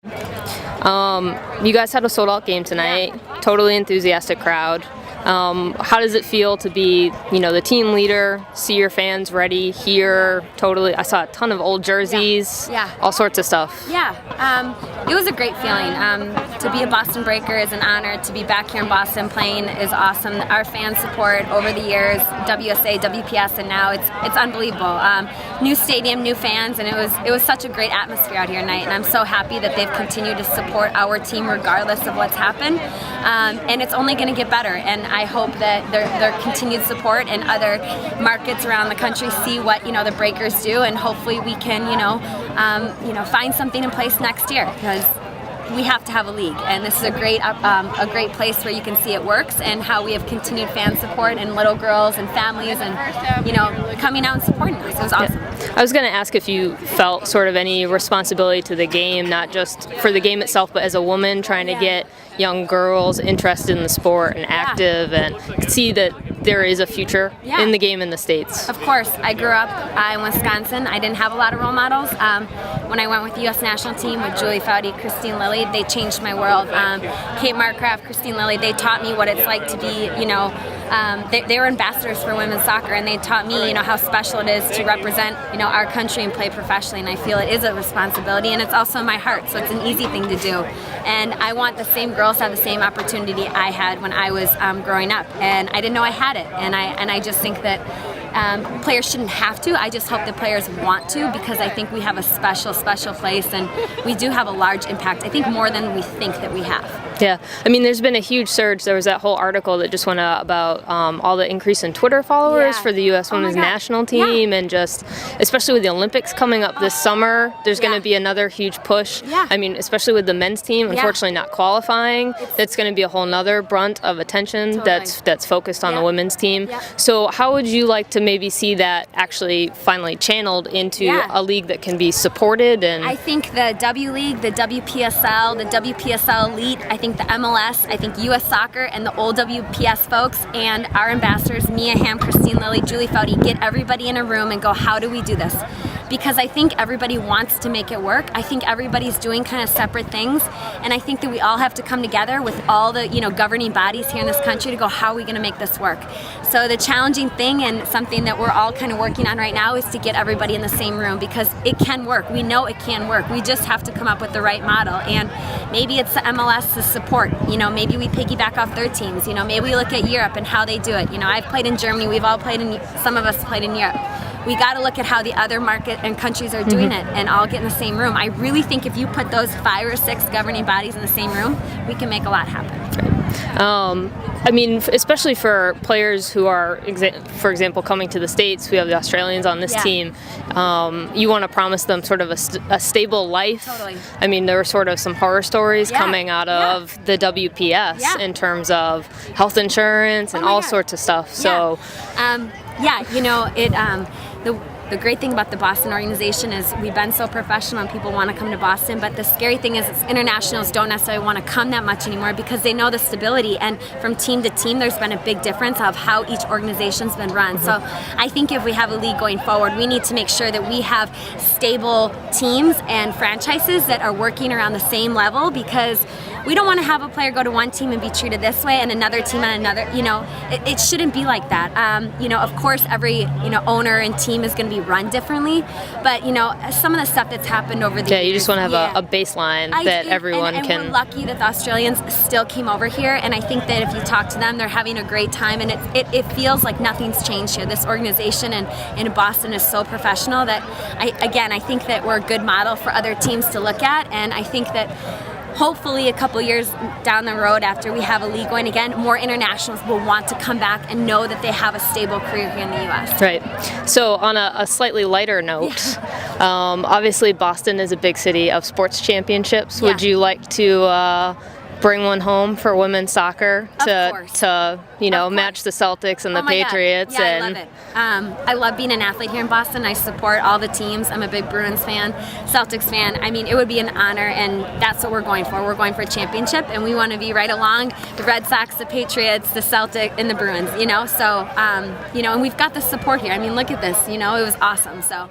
You guys had a sold-out game tonight. Totally enthusiastic crowd. How does it feel to be, the team leader, see your fans ready here? Totally. I saw a ton of old jerseys, all sorts of stuff. It was a great feeling. To be a Boston Breaker is an honor. To be back here in Boston playing is awesome. Our fan support over the years, WSA, WPS, and now it's unbelievable. New stadium, new fans, and it was such a great atmosphere out here tonight. And I'm so happy that they've continued to support our team regardless of what's happened. And it's only going to get better. And I hope that their continued support and other markets around the country see what the Breakers do, and hopefully we can find something in place next year, because we have to have a league, and this is a great place where you can see it works, and how we have continued fan support and little girls and families and coming out and supporting us. It was awesome. I was going to ask if you felt sort of any responsibility to the game, not just for the game itself, but as a woman trying to get young girls interested in the sport and active, and see that there is a future in the game in the States. Of course. I grew up in Wisconsin. I didn't have a lot of role models. When I went with the U.S. national team with Julie Foudy, Christine Lilly, they changed my world. Kate Markgraf, Christine Lilly, they taught me what it's like to be, they were ambassadors for women's soccer, and they taught me, how special it is to represent, our country and play professionally. And I feel it is a responsibility, and it's also in my heart, so it's an easy thing to do. And I want the same girls to have the same opportunity I had when I was growing up, and I didn't know I had it. And I just think that players shouldn't have to. I just hope the players want to, because I think we have a special place, and we do have a large impact. I think more than we think that we have. Yeah, I mean, there's been a huge surge. There was that whole article that just went out about all the increase in Twitter followers for the U.S. women's national team, and just, especially with the Olympics coming up this summer, there's going to be another huge push. I mean, especially with the men's team, unfortunately not qualifying, that's going to be a whole nother brunt of attention that's focused on the women's team. So how would you like to maybe see that actually finally channeled into a league that can be supported? And I think the W League, the WPSL, the WPSL Elite, I think the MLS, I think U.S. Soccer, and the old WPS folks, and our ambassadors, Mia Hamm, Christine Lilly, Julie Foudy, get everybody in a room and go, how do we do this? Because I think everybody wants to make it work. I think everybody's doing kind of separate things, and I think that we all have to come together with all the governing bodies here in this country to go, how are we going to make this work? So the challenging thing, and something that we're all kind of working on right now, is to get everybody in the same room, because it can work. We know it can work. We just have to come up with the right model, and maybe it's the MLS's support. Maybe we piggyback off their teams. Maybe we look at Europe and how they do it. I've played in Germany. We've all played in. Some of us played in Europe. We got to look at how the other market and countries are doing it, and all get in the same room. I really think if you put those 5 or 6 governing bodies in the same room, we can make a lot happen. I mean, especially for players who are, for example, coming to the States, we have the Australians on this team. You want to promise them sort of a stable life. Totally. I mean, there were sort of some horror stories coming out of the WPS in terms of health insurance and all sorts of stuff. So, the great thing about the Boston organization is we've been so professional, and people want to come to Boston, but the scary thing is internationals don't necessarily want to come that much anymore, because they know the stability, and from team to team there's been a big difference of how each organization's been run. So I think if we have a league going forward, we need to make sure that we have stable teams and franchises that are working around the same level, because we don't want to have a player go to one team and be treated this way and another team on another. It shouldn't be like that. Of course, every owner and team is going to be run differently, but some of the stuff that's happened over the years. You just want to have a baseline that everyone can. And we're lucky that the Australians still came over here, and I think that if you talk to them, they're having a great time, and it feels like nothing's changed here. This organization in Boston is so professional that I think that we're a good model for other teams to look at, and I think that hopefully a couple years down the road, after we have a league going again, more internationals will want to come back and know that they have a stable career here in the U.S. Right. So on a slightly lighter note, obviously Boston is a big city of sports championships. Would you like to bring one home for women's soccer to match the Celtics and the Patriots? Yeah, I love it. I love being an athlete here in Boston. I support all the teams. I'm a big Bruins fan, Celtics fan. I mean, it would be an honor, and that's what we're going for. We're going for a championship, and we want to be right along the Red Sox, the Patriots, the Celtics, and the Bruins. So and we've got the support here. I mean, look at this. It was awesome. So.